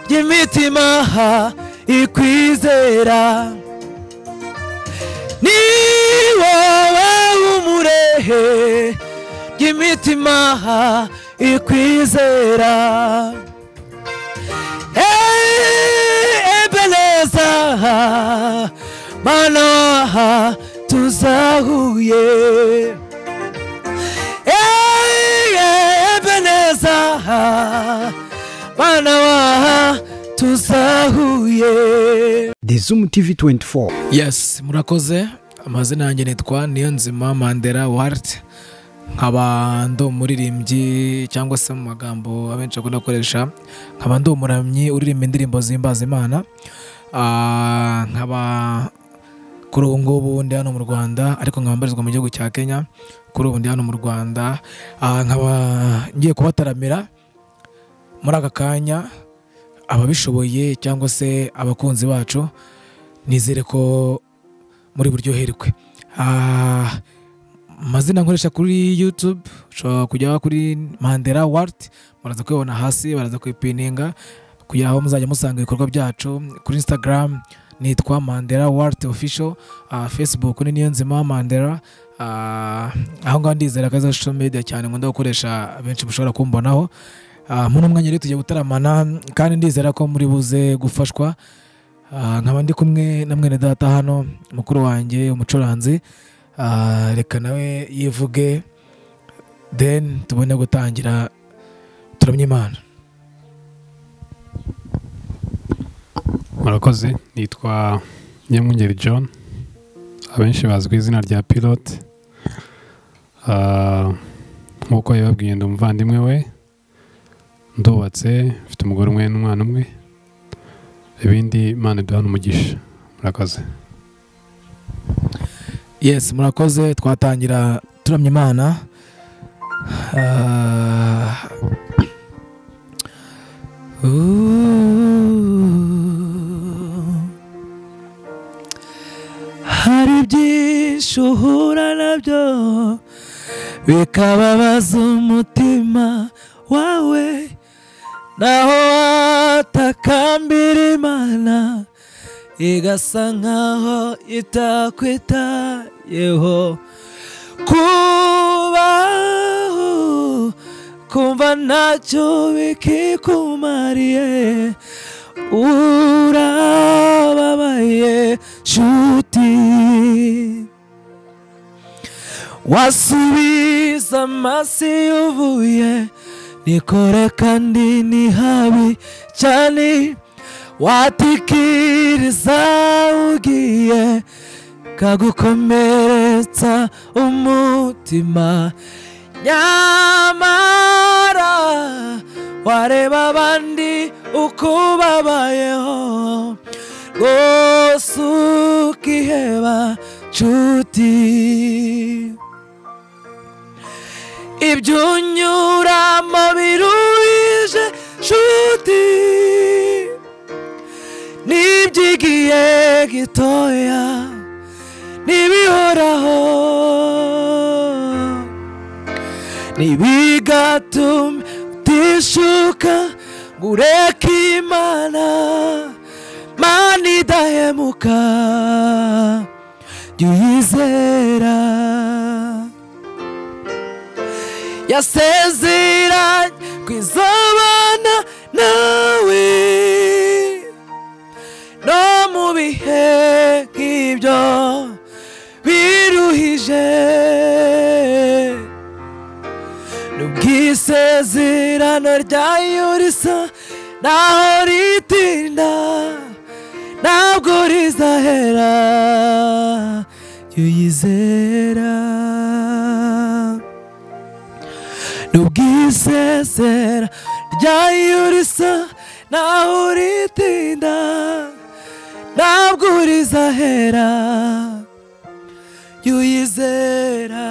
ry'imitima ikwizera, ni wowe umurehe ry'imitima ikwizera. Ebeneza mana tuzahuye, Ebeneza mana tuzahuye. The Zoom TV 24. Yes, murakoze. Amazina yanjye nitwa Niyonzima Mandela Wart, nkaba ndi umuririmbyi cyangwa se mu magambo abenshi akunda gukoresha nkaba ndi umuramyi uririmba indirimbo zimbaza Imana. Nkaba kuri ubu ngubu ndi hano mu Rwanda, ariko nkaba mbarizwa mu gihugu cya Kenya. Kuri ubu ndi hano mu Rwanda, nkaba ngiye kubataramira muri aka kanya ababishoboye cyangwa se abakunzi bacu. Nizere ko muri buryoherwe. Mazina nkoresha kuri YouTube, ushobora kujya kuri Mandela Wart, muraza kubibona hasi, baraza kuyipininga kugira aho muzajya musanga ibikorwa byacu. Kuri Instagram nitwa Mandela Wart official, Facebook ni Niyonzima Mandela. Aho ngaho ndizera ko social media cyane nkunda gukoresha, benshi mushobora kumbonaho. Mu mwanya rero tugiye gutaramana kandi ndizera ko muri buze gufashwa. Nkaba ndi kumwe na mwene data hano, mukuru wanjye umucuranzi. Reka nawe yivuge, then tubone gutangira turamye Imana. Murakoze, nitwa Nyamungeri John, abenshi bazwi izina rya Pilote. Nkuko yababwiye ndi umuvandimwe we, ndubatse, mfite umugore umwe n'umwana umwe. Ibindi Imana iduha umugisha. Murakoze. Yes, murakoze. Twatangira turamye Imana. Hari byinshi uhura nabyo bikababaza umutima wawe, naho watakambira Imana igasa nkaho itakwitayeho. Kubaho kumva ntacyo bikikumariye, urababaye nshuti. Wasubiza amasi uvuye, nikore kandi ni habi cyane. Watikiriza ugiye, kagukomeretsa umutima. Nyamara wareba abandi uko babayeho, rwose ukiheba nshuti. Ibyo unyuramo biruhije nshuti, nibyigiye gitoya nibihoraho, nibigatuma utishuka ngureka Imana. Mana idahemuka jya uyizera, yasezeranye kwizabana nawe no mu bihe nk'ibyo biruhije. N'ubwisezerano ryayo risa naho ritinda, ntabwo rizahera, jya uyizera. N'ubwisezerano ryayo risa naho ritinda, ntabwo rizahera, jya uyizera.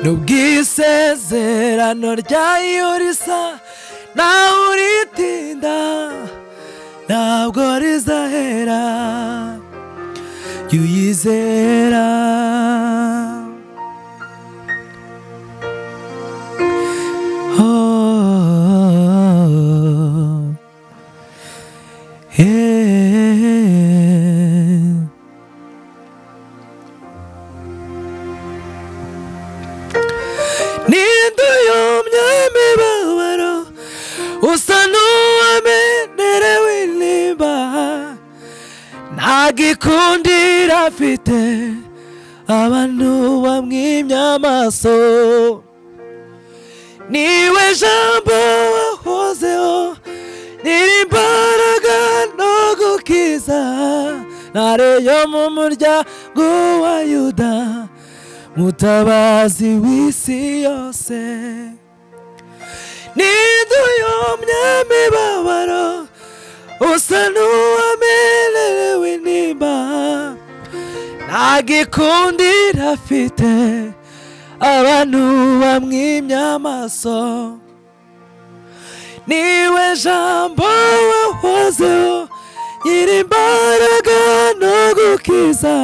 N'ubwisezerano ryayo risa naho ritinda, ntabwo rizahera, jya uyizera. Oh. gikundira afite abantu bamwimye amaso niwe jambo wahozeho nyir'imbaraga no gukiza ntare yo mu muryango wa Yuda mutabazi w'isi yose niduyomye imibabaro usa n'uwamerewe intimba nta gikundira afite abantu bamwimye amaso niwe jambo wahozeho nyir'imbaraga no gukiza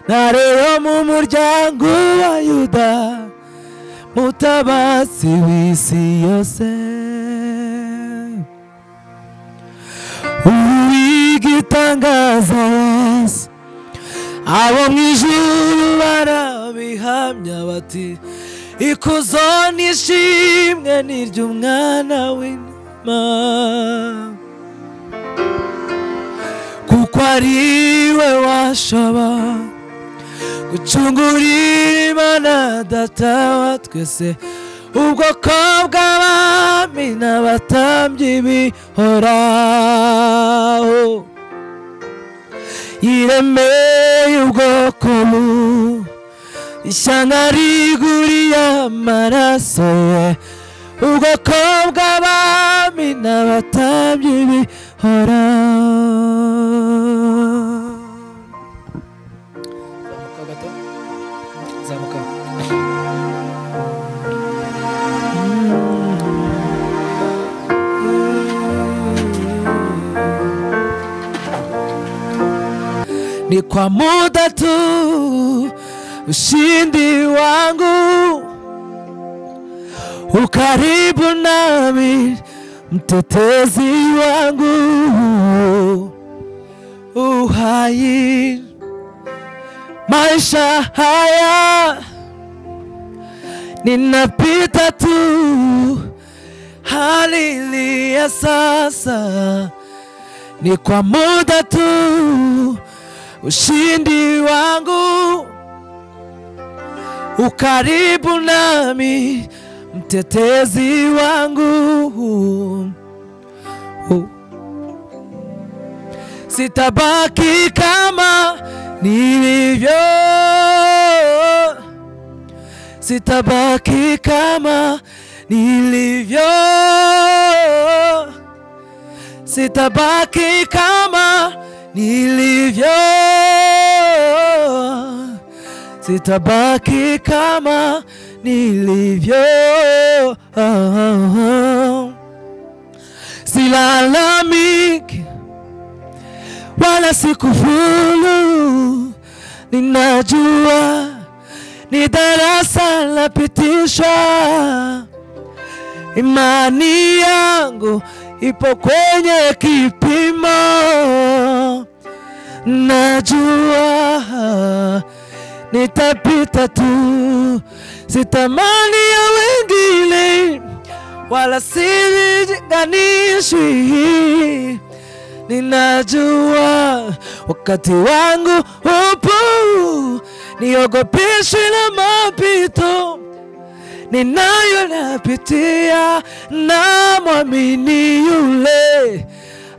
ntare yo mu muryango wa Yuda mutabazi w'isi yose uwigitangaza Yesu abo mw'ijuru barabihamya bati ikuzo n'ishimwe n'iry'umwana w'intama kuko ariwe washaba gucungura Imana data wa twese ubwoko bw'abami n'abatambyi bihoraho yiremeye ubwoko ishyanga riguriye amaraso ye ubwoko bw'abami n'abatambyi bihoraho zamuka ni kwa muda tu ushindi wangu ukaribu nami mtetezi wangu uhai maisha haya ninapita tu hali ya sasa ni kwa muda tu ushindi wangu ukaribu nami mtetezi wangu sitabaki kama nilivyo sitabaki kama nilivyo sitabaki kama nilivyo sitabaki kama nilivyo silalamiki wala sikufulu ninajua ni darasa lapitishwa imani yangu ipo kwenye kipimo najua nitapita tu sitamani ya wengine wala silinganishwi ninajua wakati wangu upo niogopeshwi na mapito ninayo napitia na mwamini yule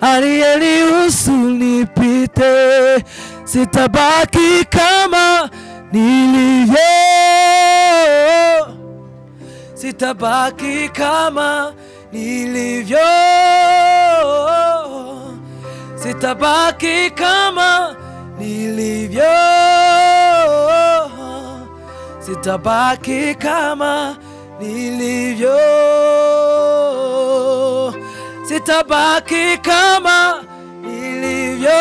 aliyeniruhusu nipite sitabaki kama nilivyo sitabaki kama nilivyo sitabaki kama nilivyo sitabaki kama nilivyo sitabaki kama nilivyo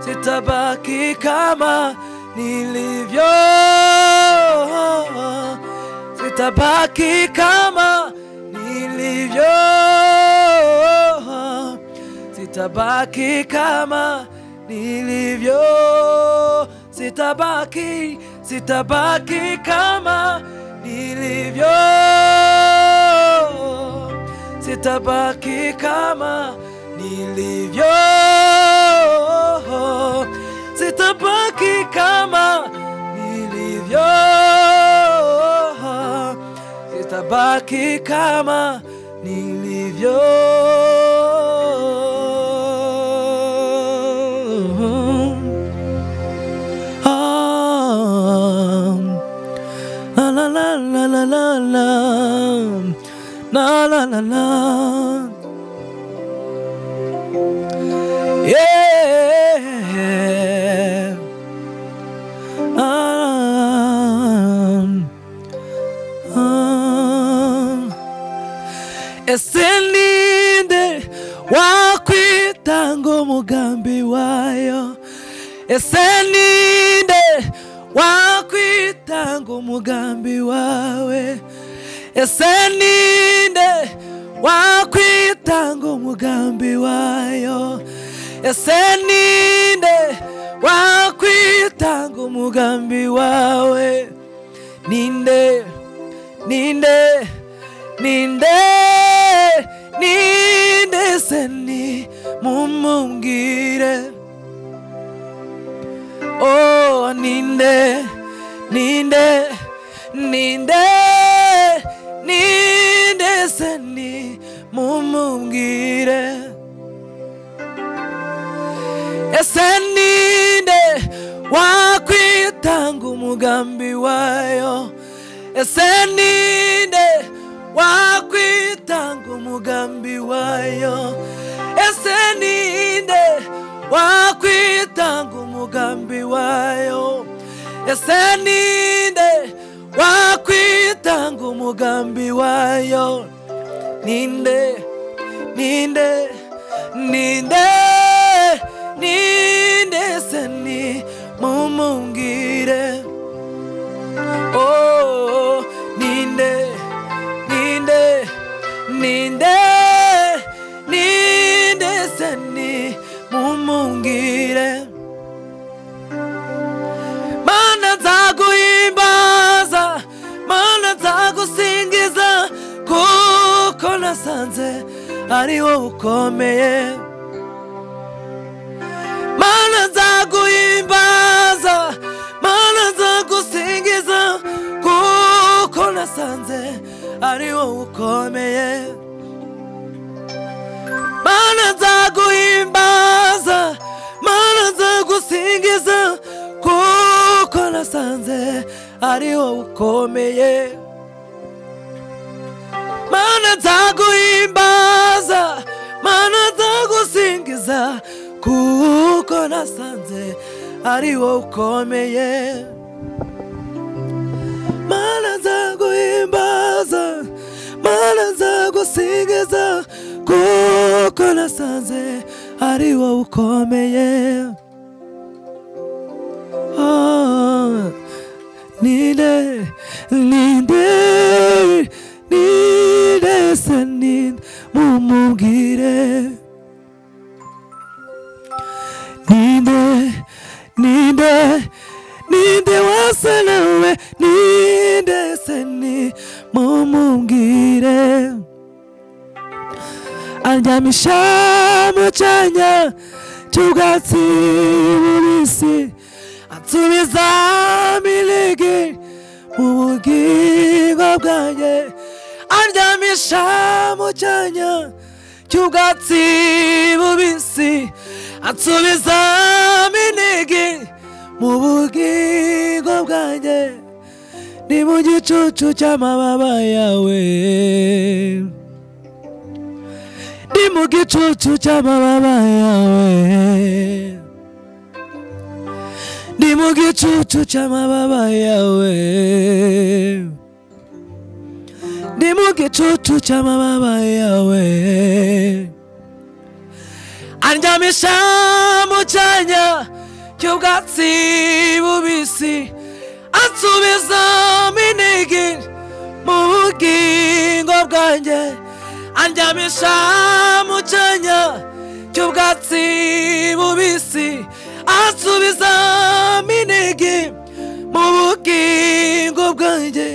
sitabaki kama nilivyo sitabaki kama nilivyo sitabaki kama nilivyo sitabaki kama nilivyo sitabaki kama nilivyo, sitabaki kama nilivyo, sitabaki kama nilivyo. La la la la la la la la la la. Yeah. Eselinde wakwitanga umugambi wayo, eselinde wakwitanga umugambi wawe, eselinde wakwitanga umugambi wayo, eselinde wakwitanga umugambi wawe. Ninde, ninde, ninde, ninde seni mumumbwire. Oh, ninde, ninde, ninde, ninde seni mumumbwire. Ese ninde wakwitanga umugambi wayo, ese ninde wakwitanga umugambi wayo, ese ninde wakwitanga umugambi wayo, ese ninde wakwitanga umugambi wayo. Ninde, ninde, ninde, ninde seni mumumbwire. Oh, ninde, ninde, ninde, ninde seni mumumbwire. Mana nzaguhimbaza, mana nzagusingiza, kuko nasanze ari wowe ukomeye. Mana nzaguhimbaza, mana nzagusingiza, kuko nasanze ari wowe ukomeye. Mana nzaguhimbaza, mana nzagusingiza, kuko nasanze ari wowe ukomeye. Mana nzaguhimbaza, mana nzagusingiza, kuko nasanze ari wowe ukomeye. Mana nzaguhimbaza, mana nzagusingiza, kuko nasanze ari wowe ukomeye. Ninde, ninde, ninde seni mumumbwire. Ninde, ninde, ninde wasa nawe, ninde seni mumumbwire. Andyamisha mu cyanya cy'ubwatsi bubisi, ansubiza miligi mu bugingo bwanjye. Andyamisha mu cyanya cy'ubwatsi bubisi, ansubiza miligi mu bugingo bwanjye. Ni mu gicucu cy'amababa yawe, ni mu gicucu cy'amababa yawe, ni mu gicucu cy'amababa yawe, ni mu gicucu cy'amababa yawe. Andyamisha mu cyanya cy'ubwatsi bubisi, ansubiza minigi mu bugingo bwanjye. Andyamisha mu cyanya cy'ubwatsi bubisi, ansubiza minigi mu bugingo bwanjye.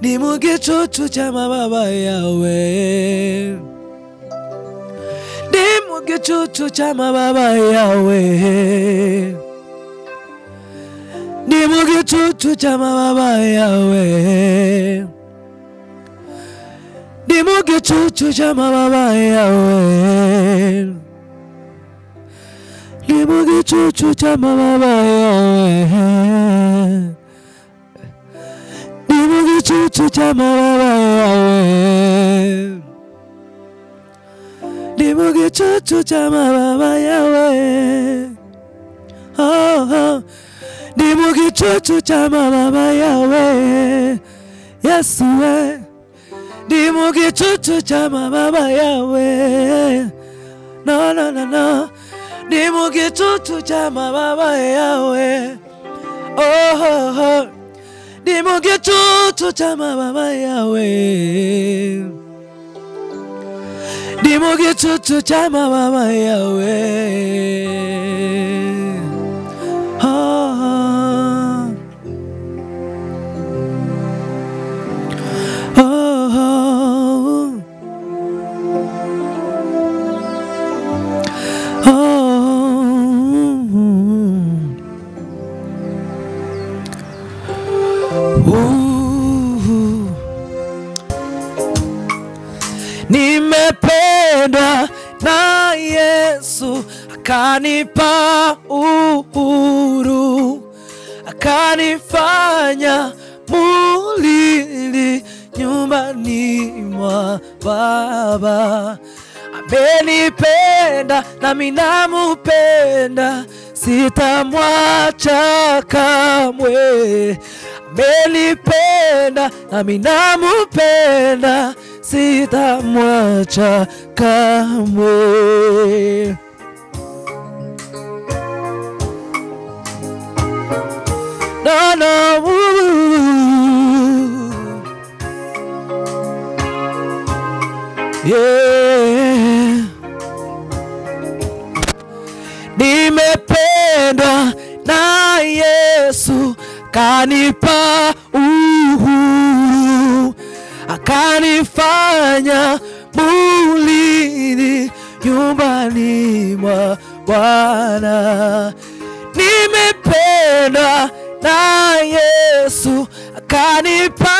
Ni mu gicucu cy'amababa yawe, ni gicucu cy'amababa yawe, ndi mu gicucu cy'amababa yawe, ndi mu gicucu cy'amababa yawe, ndi mu gicucu cy'amababa yawe, ndi mu gicucu cy'amababa yawe, ndi mu gicucu cy'amababa yawe, ndi mu gicucu cy'amababa yawe, Yesu we, ndi mu gicucu cy'amababa yawe, no, ndi mu gicucu cy'amababa yawe, ndi mu gicucu cy'amababa yawe, ndi mu gicucu cy'amababa yawe, nimependwa na Yesu, akanipa uhuru, akanifanya mulili nyumbani mwa Baba. Amenipenda nami namupenda, sitamwacha kamwe. Amenipenda nami namupenda, sitamwacha kamwe. No, yeah. Nimependwa na Yesu, kanipa uhuru, akanifanya mulili nyumbani mwa Bwana. Nimependwa na Yesu, akanipa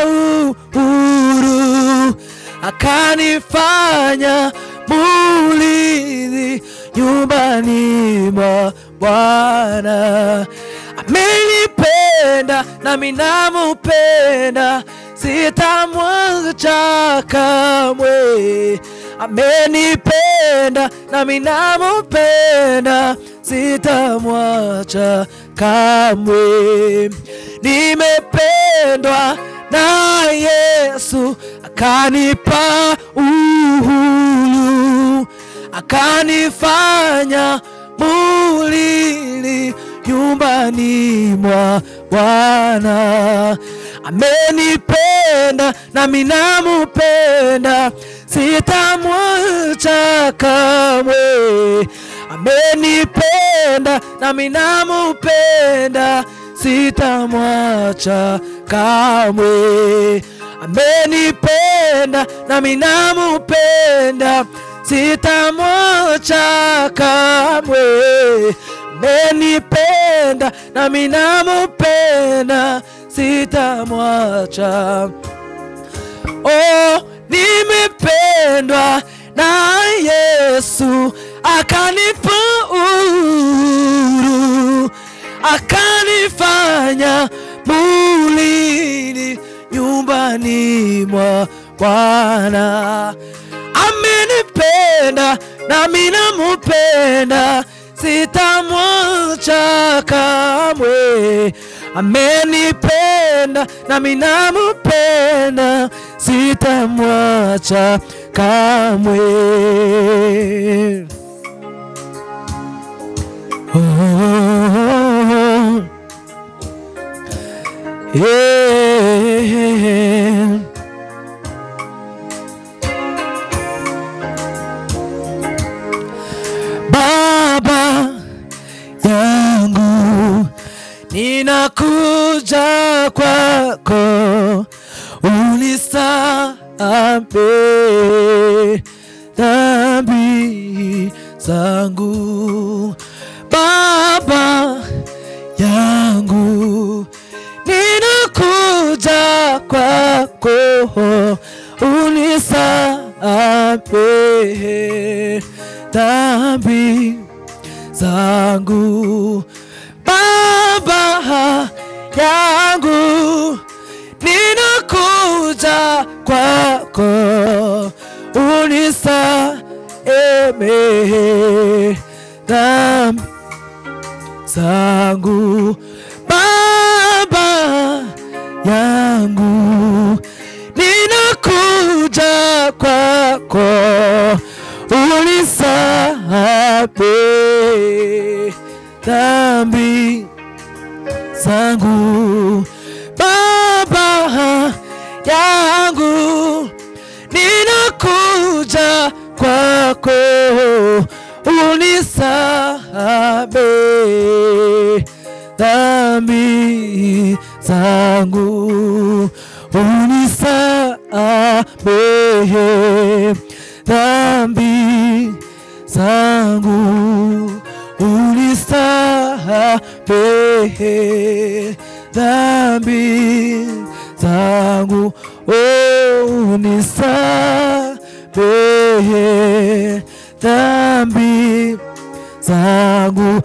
uhuru, akanifanya mulili nyumbani mwa Bwana. Amenipenda nami namupenda, sitamwacha kamwe. Amenipenda nami namupenda, sitamwacha kamwe. Nimependwa na Yesu, akanipa uhuru, akanifanya mulili nyumbani mwa Bwana. Amenipenda nami namupenda, sitamwacha kamwe. Amenipenda nami namupenda, sitamwacha kamwe. Amenipenda nami namupenda, sitamwacha kamwe. Amenipenda nami namupenda, sitamwacha. Oh, nimependwa na Yesu, akanipa uhuru, akanifanya mulili nyumbani mwa Bwana. Amenipenda nami namupenda, sitamwacha kamwe. Amenipenda nami namupenda, sitamwacha kamwe. Yeah. Baba yangu, ninakuja kwako, unisamehe dhambi zangu, Baba yangu, ninakuja kwako, unisamehe dhambi zangu, Baba yangu, ninakuja kwako, unisamehe dhambi zangu, Baba yangu, ninakuja kwako, unisamehe dhambi zangu, Baba yangu, ninakuja kwako, unisamehe dhambi zangu, unisamehe dhambi zangu, unisamehe dhambi zangu, unisamehe dhambi zangu,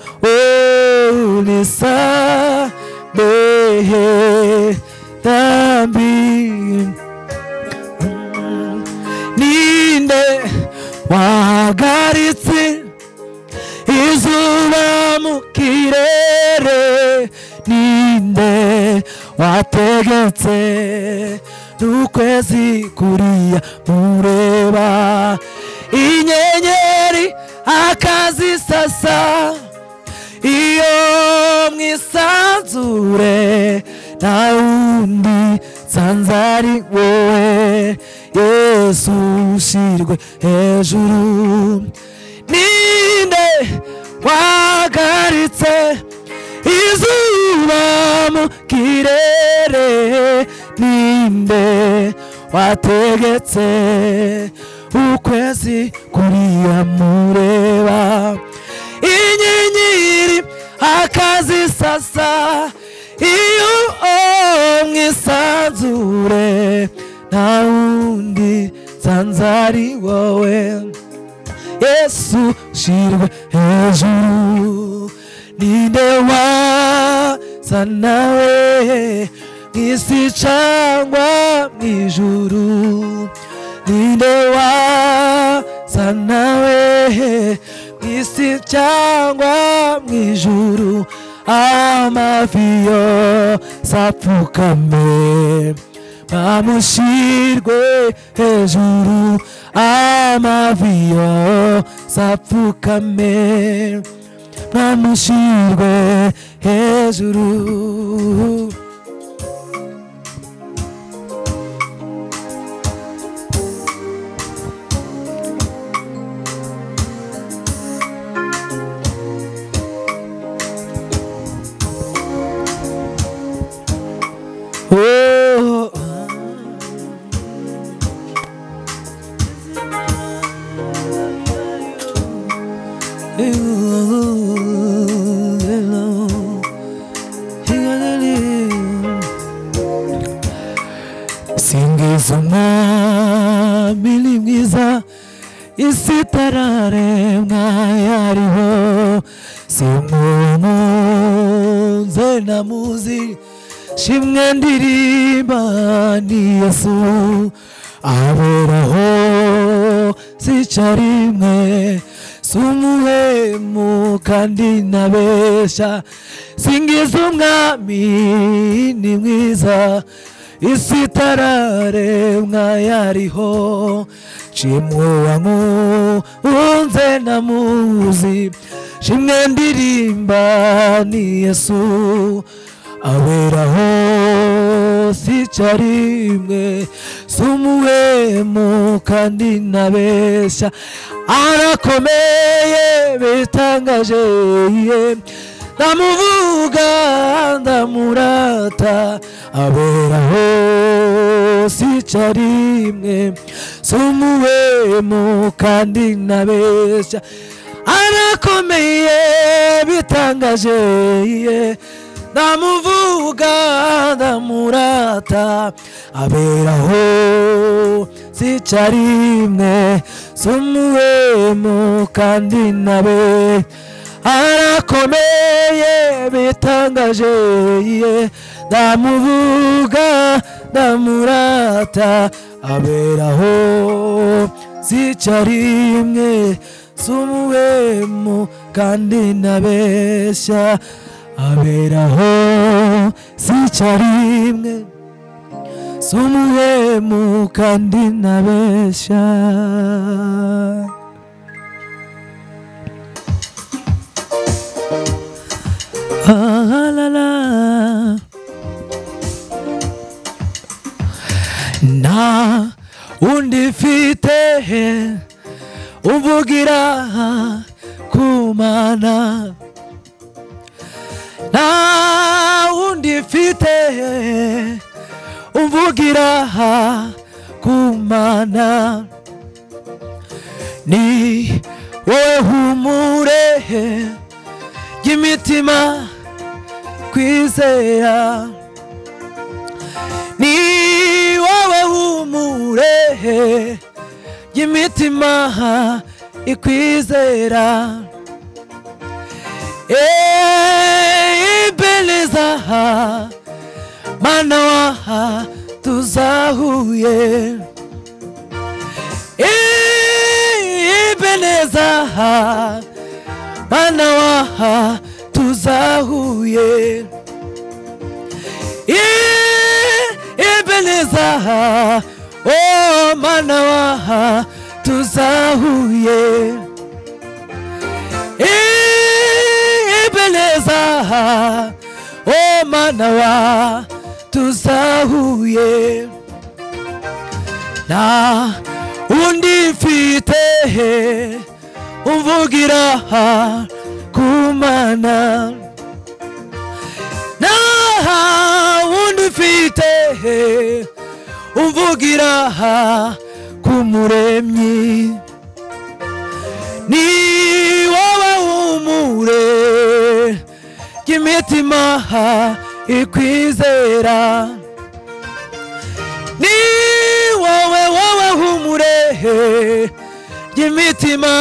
unisamehe dhambi. Ninde wahagaritse izuba mu kirere, ninde wategetse n'ukwezi kuriya mureba, inyenyeri akazisasa iyo mwisanzure, nta wundi sanzari wowe, Yesu ushirwe hejuru. Ninde wahagaritse izuba mu kirere, ninde wategetse ukwezi kuriya mureba, inyenyeri akazisasa iyo mwisanzure, nta wundi sanzari wowe, Yesu ushirwe hejuru. Ninde wasa nawe mw'isi cyangwa mw'ijuru, ninde wasa nawe mw'isi cyangwa mw'ijuru, amavi yose apfukame bamushirwe hejuru, amavi yose apfukame bamushirwe hejuru. Singiza umwami ni mwiza, isi itararemwa yariho, simumunze namuzi, shimwe ndirimba ni Yesu, aberaho sicarimwe, sumuhemu kandi nabesha. Singiza umwami ni mwiza, isi itararemwa yariho, shimwe wankunze namuzi, shimwe ndirimba ni Yesu, aberaho sicarimwe, sumuhemu kandi nabesha. Arakomeye bitangaje, ndamuvuga ndamurata, aberaho sicarimwe, sumuhemu kandi nabesha. arakomeye bitangaje ndamuvuga ndamurata aberaho sicarimwe sumuwemo kandi nabe arakomeye bitangaje ndamuvuga ndamurata aberaho sicarimwe sumuwemo kandi nabeshya aberaho sicarimwe sumuwemo kandi nabeshya la na undi mfite uvugira kumana na undi mfite uvugira kumana ni wowe humure y'imitima kwizera ni wowe humure y'imitima ikwizera ibeleza mana wa tuzahuye ibeleza mana wa tuzahuye ibeleza oh mana wa tuzahuye ibeleza oh mana wa tuzahuye na undi mfite umvugira kumana na undi mfite umvugira kumuremyi ni wowe humure y'imitima ikwizera ni wowe humure y'imitima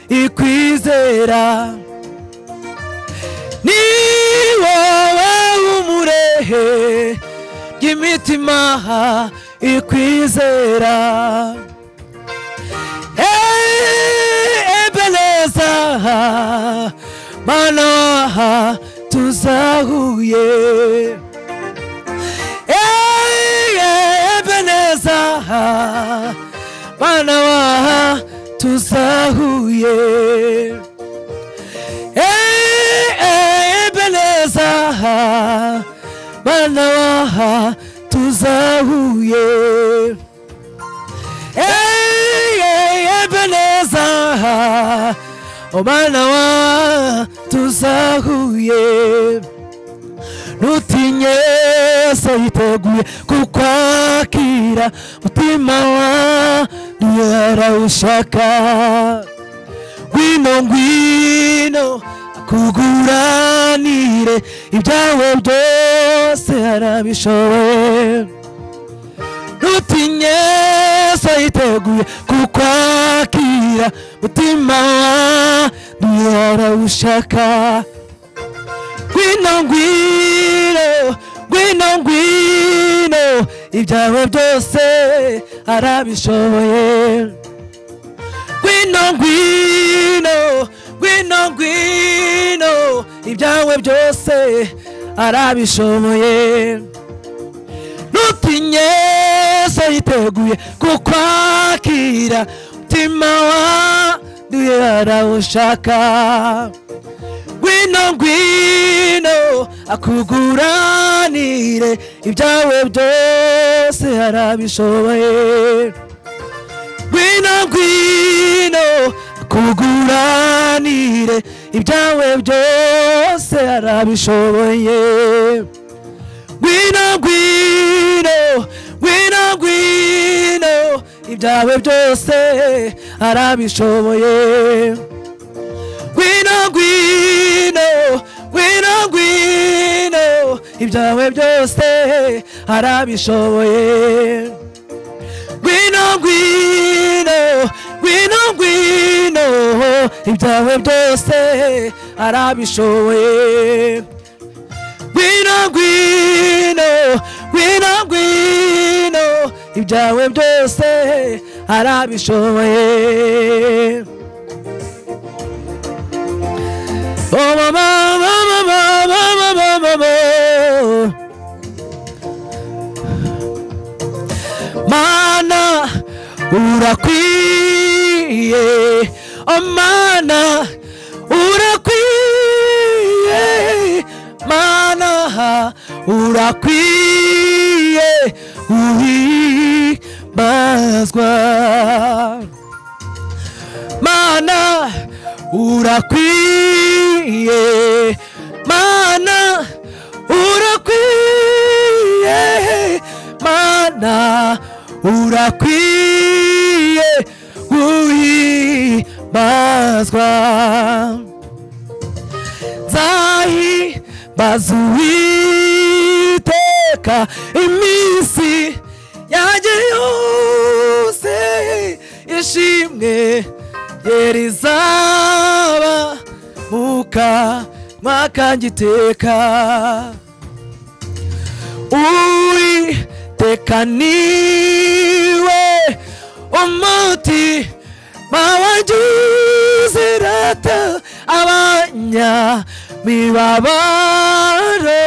ikwizera ni wowe humure y'imitima ikwizera ebeleza mana tuzahuye ebeleza mana tuzahuye ebeleza mana tuzahuye ebeleza mana wa tuzahuye nutinye sayiteguye kukwakira mutima wa yarawushaka ngwino ngwino kuguranire ibyawe byose arabishoboye nutinye sayiteguye kukwakira mutima wa yarawushaka ngwino ngwino ngwino ngwino ibyawe byose arabishoboye ngwino ngwino ngwino ngwino ibyawe byose arabishoboye nutinye sayiteguye kukwakira mutima wa yarawushaka ngwino ngwino akuguranire ibyawe byose arabishoboye ngwino ngwino akuguranire ibyawe byose arabishoboye ngwino ngwino ngwino ngwino ibyawe byose arabishoboye ngwino ngwino ngwino ngwino ibyawe byose arabishoboye ngwino ngwino ngwino ngwino ibyawe byose arabishoboye ngwino ngwino ngwino ngwino ibyawe byose arabishoboye oh mama mama mama mama mama mana urakwiye oh mana urakwiye mana urakwiye uhimbazwa mana urakwiye mana urakwiye mana urakwiye uhimbazwa nzahimbaza Uwiteka iminsi yanjye yose ishimwe yerizaba mukanwa kanjye iteka Uwiteka niwe umutima wanjye uzirata abanyamibabaro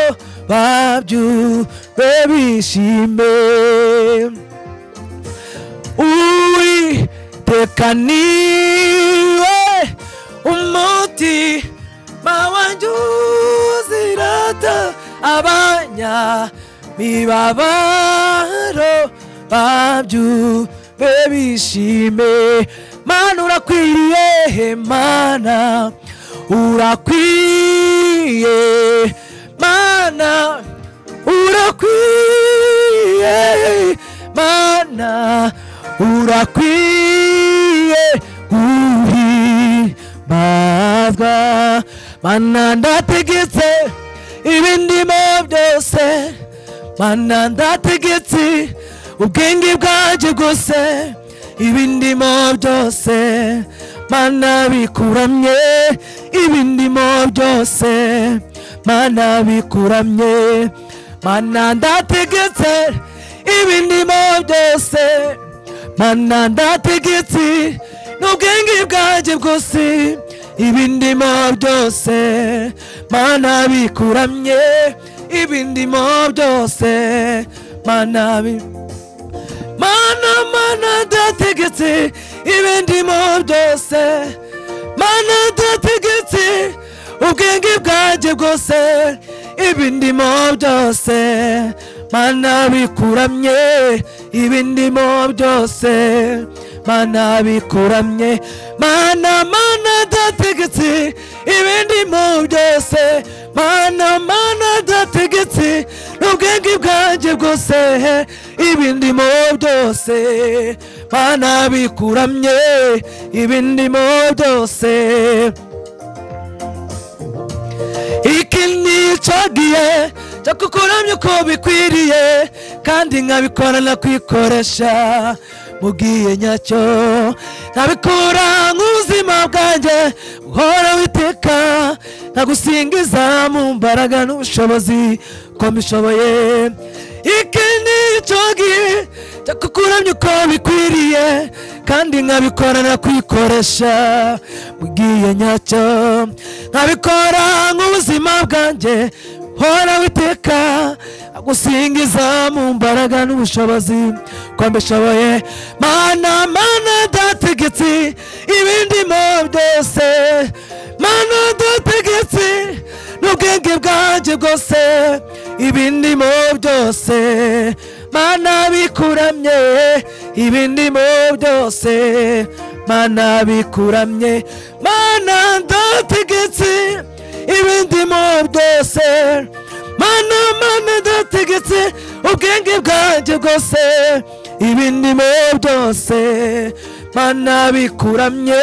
babyumve bishime Uwiteka niwe umutima wanjye uzirata abanyamibabaro babyumve bishime mana urakwiye mana urakwiye mana urakwiye mana urakwiye guhimbazwa mana ndategetse ibindimo byose mana ndategetse ubwenge bwanjye bwose ibindimo byose mana bikuramye ibindimo byose mana bikuramye mana ndategetse ibindimo byose mana ndategetse n'ubwenge bwanjye bwose ibindimo byose mana bikuramye ibindimo byose mana ndategetse ibindimo byose mana ndategetse ubwenge bwanjye bwose ibindimo byose mana bikuramye ibindimo byose mana bikuramye mana ndategetse ibindimo byose mana ndategetse n'ubwenge bwanjye bwose ibindimo byose mana bikuramye ibindimo byose iki nicyo gihe cyo kukuramya uko bikwiriye kandi nkabikora nakwikoresha mugiye nyacyo nabikora nk'ubuzima bwanjye buhora witeka nkagusingiza mu mbaraga n'ubushobozi ko mbishoboye iki nicyo gihe cyo kukuramya uko bikwiriye kandi nkabikora nakwikoresha mugiye nyacyo nkabikora nk'ubuzima bwanjye hora witeka agusingiza mu mbaraga n'ubushobozi ko mbishoboye mana ndategetse ibindimo byose mana ndategetse n'ubwenge bwanjye bwose ibindimo byose mana bikuramye ibindimo byose mana bikuramye mana ndategetse ibindimo byose mana ndategetse ubwenge bwanjye bwose ibindimo byose mana bikuramye